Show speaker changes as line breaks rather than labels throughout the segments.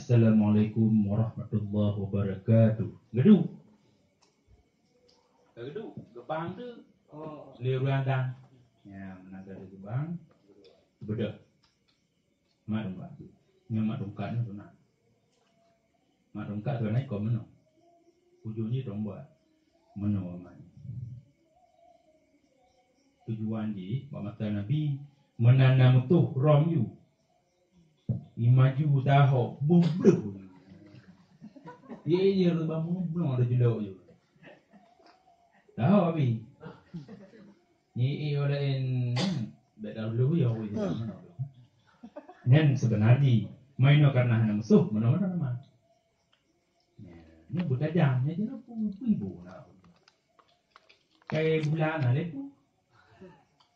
Assalamualaikum warahmatullahi wabarakatuh. Gedung. Gedung. Gebang tu. Liuran dan. Ya, menaga di gebang. Beda. Mak dongkak. Yang mak dongkak ni tu nak. Mak dongkak tu naik kau mana? Ujungnya dong buat. Mana aman. Tujuan dia, mata Nabi menanam tu rom you. Imaju tahu bublu. Ye rubah bublu ada jelok you. Tahu abi. Ni olain betul dulu ya we. Nen sebenarnya main karena hanya musuh mana-mana nama. Ni budak jam ni dia ibu nak. Kayak bulan ada tu.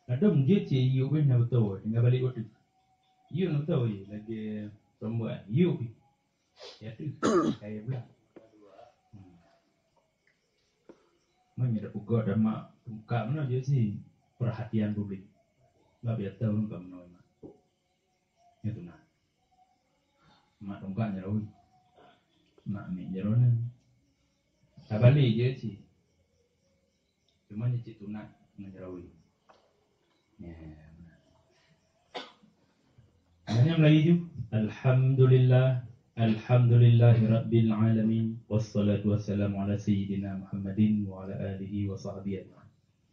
Ada mungkin je you pun nak tahu, tinggal balik waktu. You nak tahu je lagi perempuan. You pi. Ya tu kayak bulan. Mana ada ugot dan mak tungkap mana je sih perhatian publik. Lah biar tahu nak mana mak. Itu nak. Mak tungkap jauh. Mak ni jauh ni. Tak balik je sih. Cuma ni cik tunat jauh. Ya. Hanya Melayu. Alhamdulillah. Alhamdulillahi Rabbil Alamin. Wassalatu wassalamu ala Sayyidina Muhammadin wa ala alihi wa sahbihi ajma'in.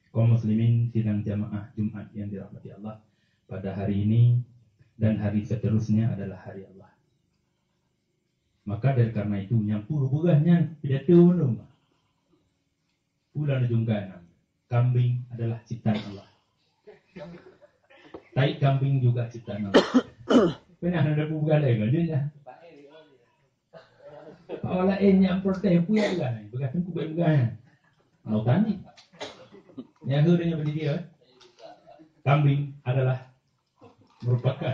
Kaum muslimin sidang jamaah Jumat yang dirahmati Allah, pada hari ini dan hari seterusnya adalah hari Allah. Maka dari karena itu nyampur burahnya pidato belum. Bulan jungkanan. Kambing adalah ciptaan Allah. Tai kambing juga ciptaan Allah. Pernah ada bukan lagi dia. Olah yang protes punya juga. Bekas tu bukan bukan. Mau tanya. Yang dia bagi dia. Kambing adalah merupakan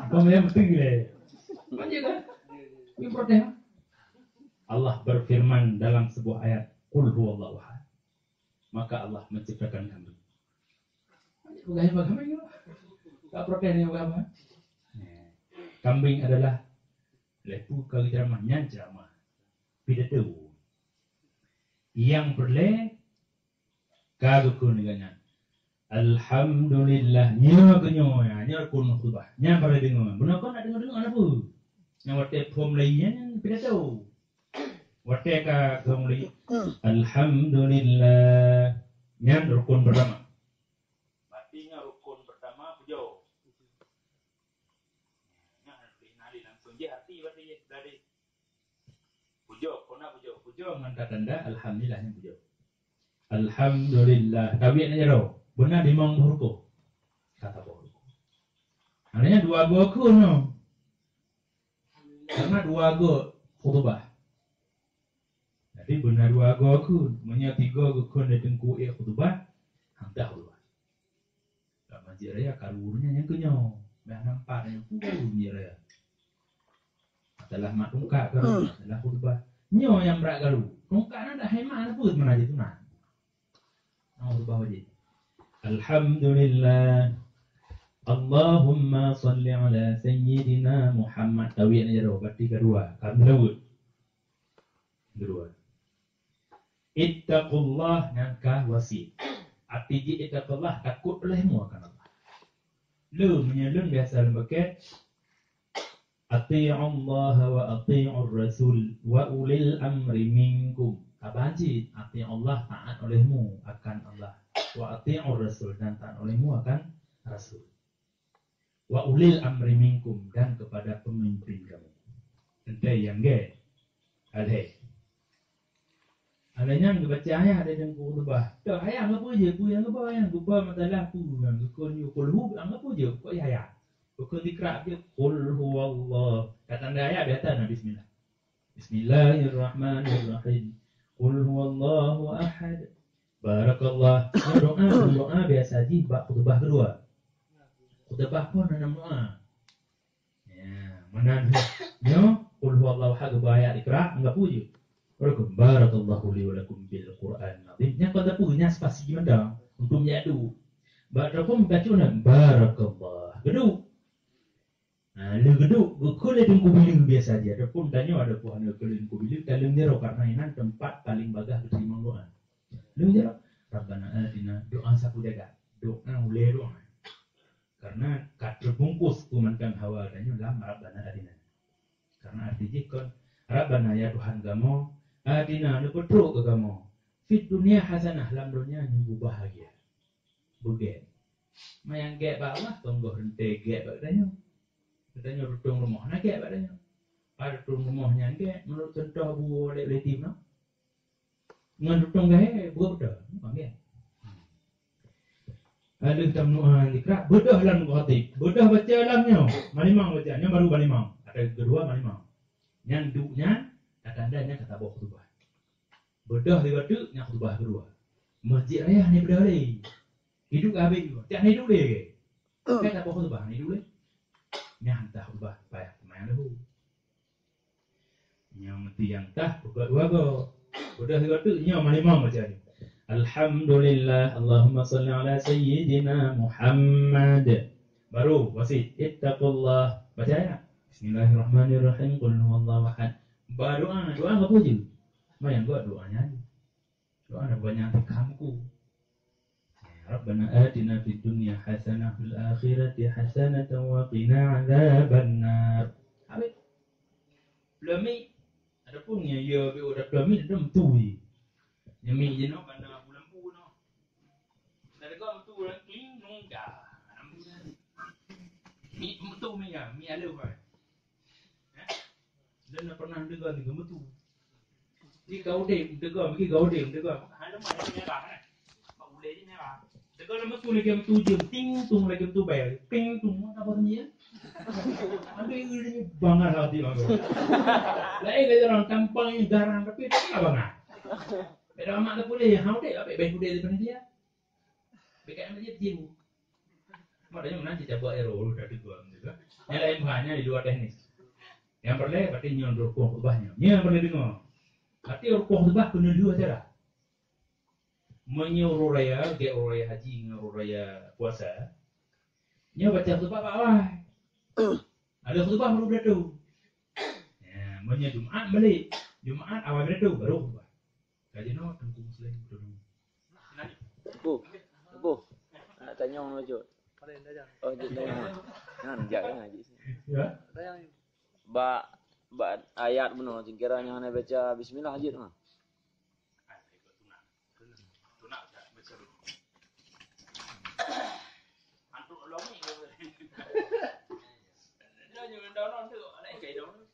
pemain penting le. Macam kan? Ini protes. Allah berfirman dalam sebuah ayat, Qul huwallahu ahad. Maka Allah menciptakan kambing. Bukan kambing. Tak protes ni apa? Kambing adalah lepu keceramahnya ceramah pidato yang boleh kagukun dengan Alhamdulillah nya kenyoya nya kun khutbah nya pada dengar benar kau nak dengar apa yang wate pom lainnya pidato wate ka kemuli Alhamdulillah nya rukun pertama. Artinya rukun pertama pujo. Dia arti berarti dari pujo, kena pujo mengangkat tanda alhamdulillahnya pujo. Alhamdulillah. Tabiat aja loh. Benar di mong huruf. Kata huruf. Artinya dua go ku no. Karena dua go khutbah. Jadi benar dua go ku, punya tiga go ku datang ku khutbah, hamdah khutbah. Tak majir raya karunya yang kenyo. Dah nampak yang punya raya. Adalah mak tungkak garu, adalah khutbah. Nyo yang berat garu. Tungkak nak dah hemat apa mana je tu nak. Khutbah wajib. Alhamdulillah. Allahumma salli ala sayyidina Muhammad. Tawiyat aja dah. Berarti kedua. Kedua. Ittaqullah nyangka wasi. Arti je ittaqullah takut olehmu akan Allah. Lu menyelun biasa lembaga. Ati'u Allah wa ati'ur Rasul wa ulil amri minkum. Kabanci ati'u Allah taat olehmu akan Allah. Wa ati'ur Rasul dan taat olehmu akan Rasul. Wa ulil amri minkum dan kepada pemimpin kamu. Ente yang ge. Alhe. Adanya kebaca ayat ada yang khutbah. Tak ayat apa je, pu yang apa yang khutbah matalah pu yang kun yuqulhu anggap je kok ayat. Bukan dikrak dia Qul huwallah. Kata anda ayat biasa nah bismillah. Bismillahirrahmanirrahim. Qul huwallahu ahad. Barakallah. Doa biasa ji bab khutbah kedua. Khutbah pun ada doa. Ya, mana yo Qul huwallahu ahad ayat dikrak enggak puji. Barakallahu li wa lakum bil Qur'an azim. Nya pada punya spasi gimana untuk menyadu. Barakallahu baca barakallah. Kedua Lu geduk, kulit dan kubilu biasa aja. Adapun tanya ada puan kulit dan kubilu dalam jero karena ini tempat paling bagah diterima doa. Lu jero, Rabbana atina doa sapu jaga, doa ule doa. Karena terbungkus kumankan hawa adanya dalam Rabbana atina. Karena arti jikon Rabbana ya Tuhan kamu, atina lu petruk ke kamu. Fit dunia hasanah, dalam dunia nyubu bahagia. Buget. Mayang gek bawah tunggu hente gek badannya. Katanya rutung rumah nak gek badannya. Ada rutung rumahnya gek menurut contoh bu oleh tim no. Ngan rutung gek buat betul. Panggil. Ada tamnuan dikrak bedah lan khatib. Bedah baca lamnya. Malimang bacanya baru malimang. Ada kedua malimang. Yang duknya tandanya kata bawa khutbah. Bedah di batu yang khutbah kedua. Masjid raya ni bedah ni. Hidup habis juga. Tiap hidup dia. Kata bawa khutbah ni dulu. Yang entah khutbah payah main dulu. Yang mesti yang tah buka dua go. Bedah di batu yang malimang macam ni. Alhamdulillah. Allahumma salli ala sayyidina Muhammad. Baru wasit. Ittaqullah. Baca ya. Bismillahirrahmanirrahim. Qul huwallahu ahad. Baru doa enggak puji. Mayan gua doanya aja. Doa ada banyak kamu. Rabbana atina fid dunya hasanah fil akhirati hasanatan wa qina adzaban nar. Habis. Belum ada pun ya bi udah belum ada mtui. Nyami je no kana bulan pu no. Dari kau mtu bulan kling nung ka. Mi mtu mi ya, mi ada apa? Dan pernah dengar ni mtu. Di kau dem, dengar mi kau dem, dengar. Hanya mai ni ba kan. Ba ule ni ba. Dengar nama tu lagi mtu jum ting tung lagi mtu bayar. Ting tung apa ni? Ada ini bangar hati aku. Lai ke orang tampang yang garang tapi tak bangar. Beda amat tak boleh. Hau dek apa baik boleh daripada dia. BKM dia jiru. Maknanya menanti coba error dari gua juga. Yang lain bahannya di luar teknis. Yang perlu berarti nyon rukun khutbahnya. Yang perlu dengar. Berarti rukun khutbah kena dua cara. Menyuruh raya, ke raya haji, nyuruh raya puasa. Nya baca khutbah apa? Ada khutbah baru dah tu. Ya, menyuruh Jumaat balik. Jumaat awal dah tu baru khutbah. Kaji no tengku muslim betul.
Bu. Nak tanya orang wajud. Oh, jadi kan jangan ngaji sini.
Ya.
Ba ayat benar kiranya nak baca bismillah aja mah.
Tunak baca dulu. Antuk lomi. Dia jangan download tu, ada kayak download.